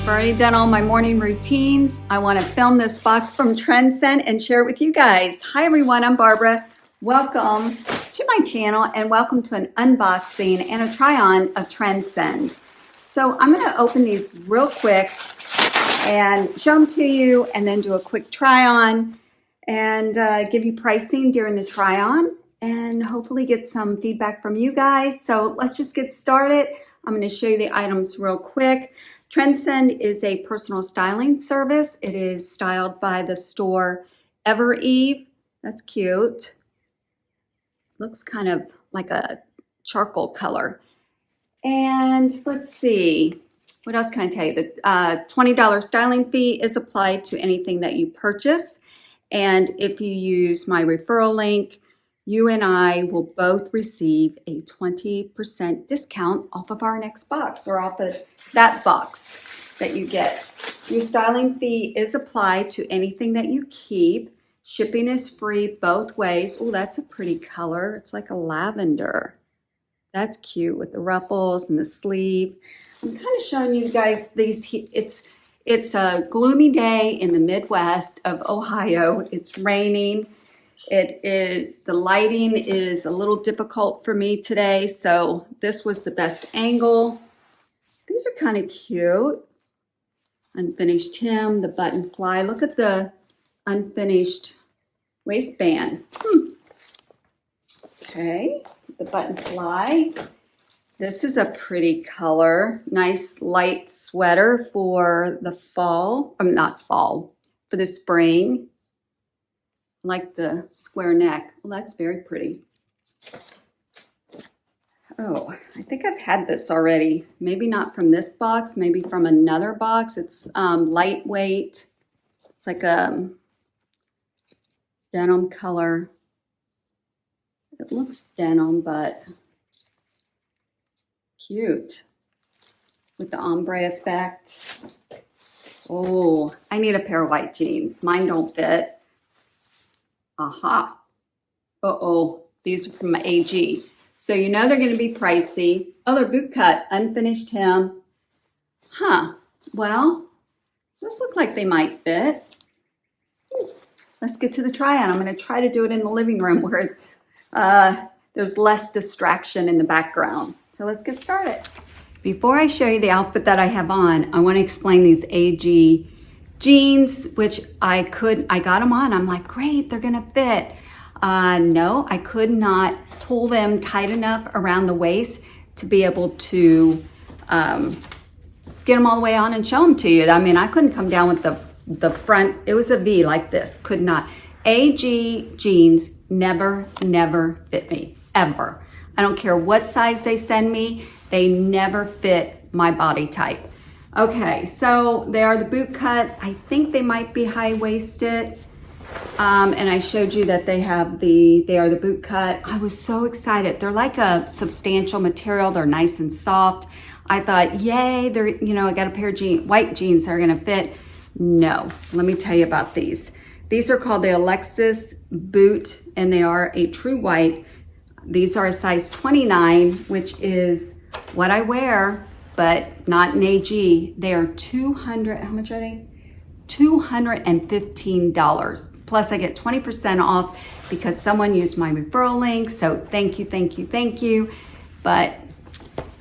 I've already done all my morning routines. I want to film this box from Trendsend and share it with you guys. Hi everyone, I'm Barbara. Welcome to my channel and welcome to an unboxing and a try-on of Trendsend. So I'm going to open these real quick and show them to you and then do a quick try-on and give you pricing during the try-on and hopefully get some feedback from you guys. So let's just get started. I'm going to show you the items real quick. Trendsend is a personal styling service. It is styled by the store EVEREVE. That's cute. Looks kind of like a charcoal color. And let's see, what else can I tell you? The $20 styling fee is applied to anything that you purchase. And if you use my referral link, you and I will both receive a 20% discount off of our next box or off of that box that you get. Your styling fee is applied to anything that you keep. Shipping is free both ways. Oh, that's a pretty color. It's like a lavender. That's cute with the ruffles and the sleeve. I'm kind of showing you guys these. It's a gloomy day in the Midwest of Ohio. It's raining. The lighting is a little difficult for me today, so this was the best angle. These are kind of cute. Unfinished hem, the button fly. Look at the unfinished waistband. Okay, the button fly. This is a pretty color. Nice light sweater for the fall. Not fall, for the spring. Like the square neck. Well, that's very pretty. Oh, I think I've had this already. Maybe not from this box, maybe from another box. It's lightweight. It's like a denim color. It looks denim, but cute with the ombre effect. Oh, I need a pair of white jeans. Mine don't fit. Aha. Uh-oh. These are from AG. So you know they're going to be pricey. Oh, they're bootcut, unfinished hem. Huh. Well, those look like they might fit. Let's get to the try-on. I'm going to try to do it in the living room where there's less distraction in the background. So let's get started. Before I show you the outfit that I have on, I want to explain these AG jeans, which I got them on. I'm like, great, they're gonna fit. No, I could not pull them tight enough around the waist to be able to get them all the way on and show them to you. I mean, I couldn't come down with the front. It was a V like this, could not. AG jeans never fit me, ever. I don't care what size they send me, they never fit my body type. Okay, so they are the boot cut. I think they might be high-waisted. And I showed you that they are the boot cut. I was so excited. They're like a substantial material. They're nice and soft. I thought, yay, I got a pair of white jeans that are gonna fit. No, let me tell you about these. These are called the Alexxis boot, and they are a true white. These are a size 29, which is what I wear, but not an AG. They are how much are they? $215. Plus I get 20% off because someone used my referral link. So thank you. But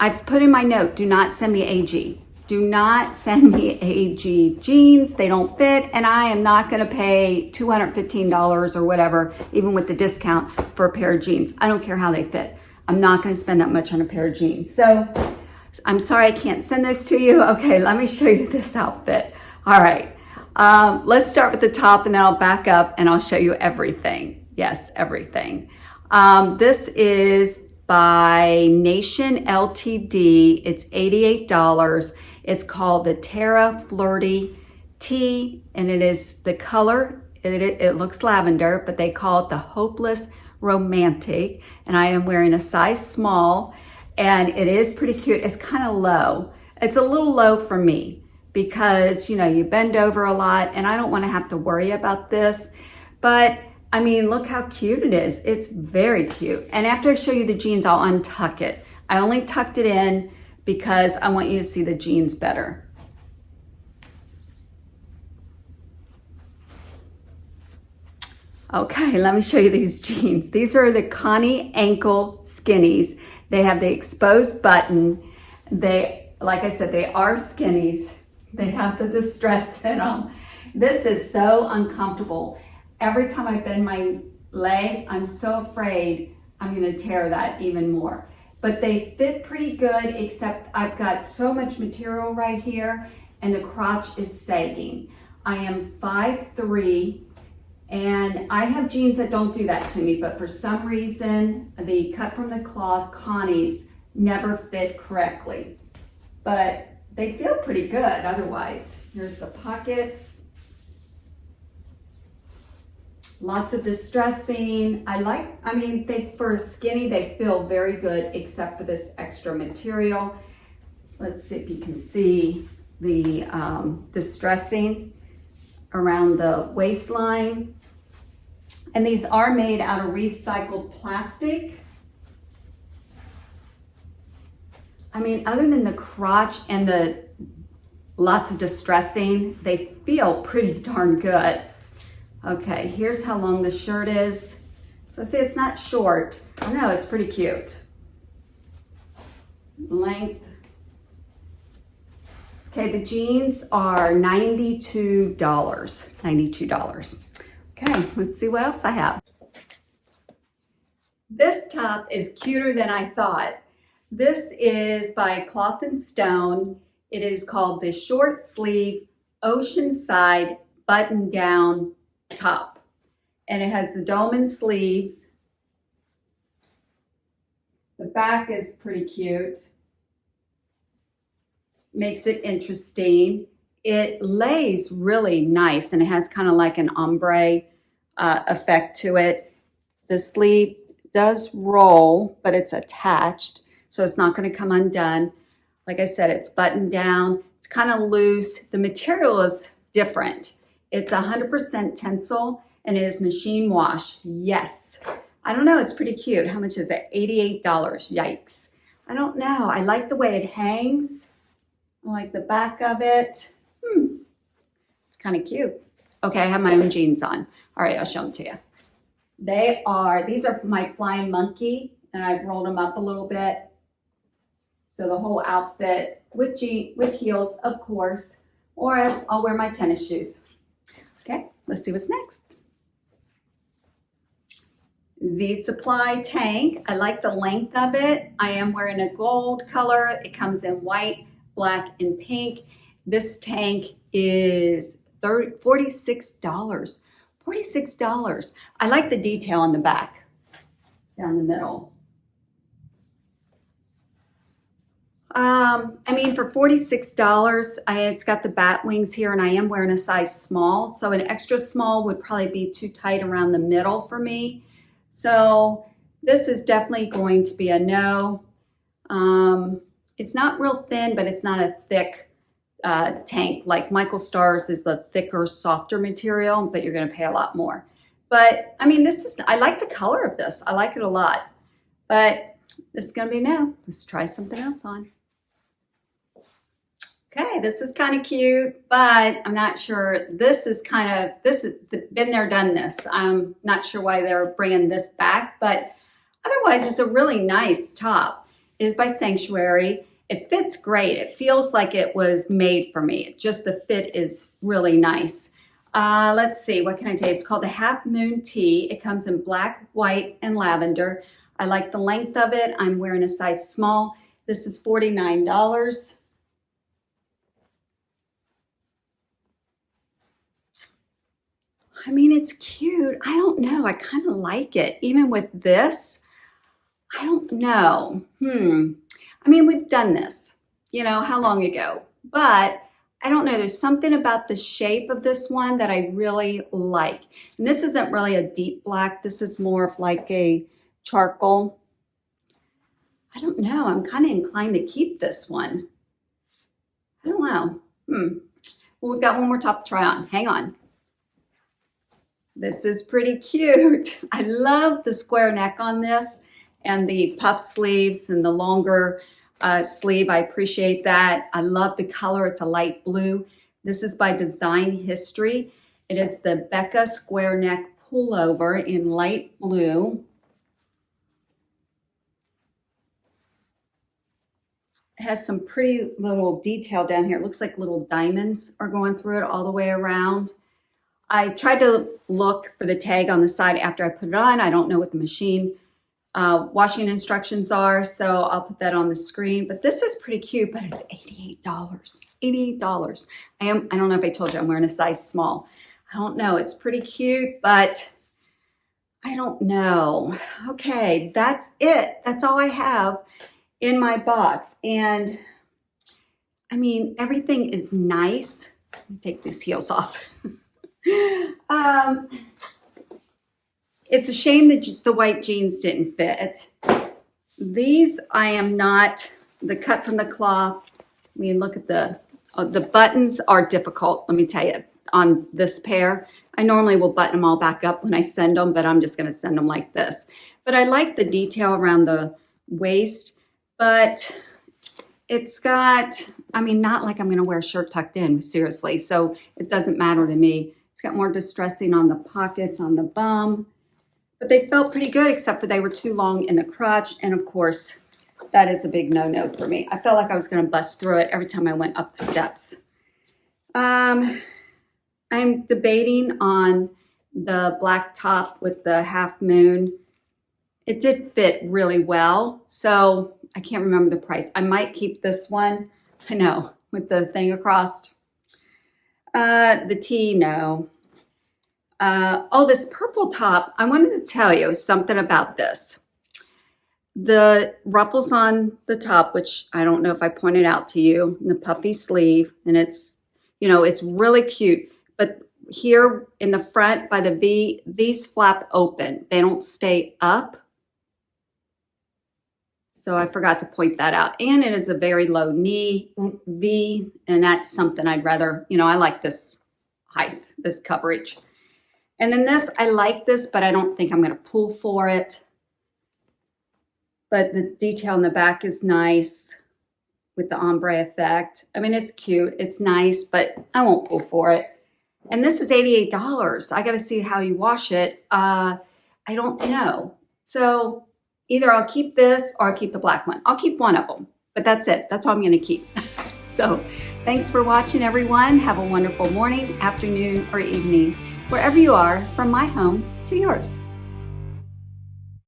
I've put in my note, do not send me AG. Do not send me AG jeans. They don't fit. And I am not gonna pay $215 or whatever, even with the discount for a pair of jeans. I don't care how they fit. I'm not gonna spend that much on a pair of jeans. So I'm sorry I can't send those to you. Okay, let me show you this outfit. All right, let's start with the top and then I'll back up and I'll show you everything. Yes, everything. This is by Nation LTD. It's $88. It's called the Tierra Flirty Tee, and it is the color, it looks lavender, but they call it the Hopeless Romantic, and I am wearing a size small. And it is pretty cute. It's kind of low. It's a little low for me because, you bend over a lot and I don't want to have to worry about this. But I mean, look how cute it is. It's very cute. And after I show you the jeans, I'll untuck it. I only tucked it in because I want you to see the jeans better. Okay, let me show you these jeans. These are the Connie ankle skinnies. They have the exposed button. They, like I said, they are skinnies. They have the distress in them. This is so uncomfortable. Every time I bend my leg, I'm so afraid I'm gonna tear that even more. But they fit pretty good, except I've got so much material right here and the crotch is sagging. I am 5'3", and I have jeans that don't do that to me, but for some reason, the cut from the cloth Connies never fit correctly. But they feel pretty good otherwise. Here's the pockets. Lots of distressing. I mean, for a skinny, they feel very good, except for this extra material. Let's see if you can see the distressing around the waistline. And these are made out of recycled plastic. I mean, other than the crotch and the lots of distressing, they feel pretty darn good. Okay, here's how long the shirt is. So see, it's not short. I don't know, it's pretty cute. Length. Okay, the jeans are $92. $92. Okay, let's see what else I have. This top is cuter than I thought. This is by Cloth & Stone. It is called the short sleeve Oceanside button down top. And it has the dolman sleeves. The back is pretty cute. Makes it interesting. It lays really nice and it has kind of like an ombre effect to it. The sleeve does roll, but it's attached, so it's not going to come undone. Like I said, it's buttoned down. It's kind of loose. The material is different. It's 100% tencel and it is machine wash. Yes. I don't know. It's pretty cute. How much is it? $88. Yikes. I don't know. I like the way it hangs. I like the back of it. It's kind of cute. Okay, I have my own jeans on. All right, I'll show them to you. These are my Flying Monkey, and I've rolled them up a little bit. So the whole outfit with heels, of course, or I'll wear my tennis shoes. Okay, let's see what's next. Z Supply tank. I like the length of it. I am wearing a gold color. It comes in white, black, and pink. This tank is $46. $46. I like the detail on the back, down the middle. I mean, for $46, it's got the bat wings here, and I am wearing a size small, so an extra small would probably be too tight around the middle for me. So this is definitely going to be a no. It's not real thin, but it's not a thick tank. Like Michael Starr's is the thicker, softer material, but you're going to pay a lot more. But I mean, I like the color of this. I like it a lot, but this is going to be a no. Let's try something else on. Okay, this is kind of cute, but I'm not sure. This is been there, done this. I'm not sure why they're bringing this back, but otherwise it's a really nice top. It is by Sanctuary. It fits great. It feels like it was made for me. Just the fit is really nice. Let's see, what can I tell you? It's called the Half Moon Tee. It comes in black, white, and lavender. I like the length of it. I'm wearing a size small. This is $49. I mean, it's cute. I don't know. I kind of like it. Even with this, I don't know. I mean, we've done this, how long ago? But I don't know. There's something about the shape of this one that I really like. And this isn't really a deep black. This is more of like a charcoal. I don't know. I'm kind of inclined to keep this one. I don't know. Well, we've got one more top to try on. Hang on. This is pretty cute. I love the square neck on this and the puff sleeves and the longer sleeve. I appreciate that. I love the color. It's a light blue. This is by Design History. It is the Becca square neck Pullover in light blue. It has some pretty little detail down here. It looks like little diamonds are going through it all the way around. I tried to look for the tag on the side after I put it on. I don't know what the machine washing instructions are, so I'll put that on the screen. But this is pretty cute, but it's $88. $88. I don't know if I told you I'm wearing a size small. I don't know. It's pretty cute, but I don't know. Okay, that's it. That's all I have in my box. And I mean, everything is nice. Let me take these heels off. It's a shame that the white jeans didn't fit. These, I am not, the cut from the cloth. I mean, look at the buttons are difficult, let me tell you, on this pair. I normally will button them all back up when I send them, but I'm just gonna send them like this. But I like the detail around the waist, but it's got, I mean, not like I'm gonna wear a shirt tucked in, seriously, so it doesn't matter to me. It's got more distressing on the pockets, on the bum, but they felt pretty good except for they were too long in the crotch, and of course, that is a big no-no for me. I felt like I was gonna bust through it every time I went up the steps. I'm debating on the black top with the half moon. It did fit really well, so I can't remember the price. I might keep this one. I know, with the thing across. The tee, no. Oh, this purple top, I wanted to tell you something about this. The ruffles on the top, which I don't know if I pointed out to you, and the puffy sleeve, and it's, you know, it's really cute. But here in the front by the V, these flap open. They don't stay up. So I forgot to point that out. And it is a very low knee V, and that's something I'd rather, you know, I like this height, this coverage. And then this, I like this, but I don't think I'm gonna pull for it. But the detail in the back is nice with the ombre effect. I mean, it's cute, it's nice, but I won't pull for it. And this is $88. I gotta see how you wash it. I don't know. So either I'll keep this or I'll keep the black one. I'll keep one of them, but that's it. That's all I'm gonna keep. So thanks for watching, everyone. Have a wonderful morning, afternoon, or evening, wherever you are, from my home to yours.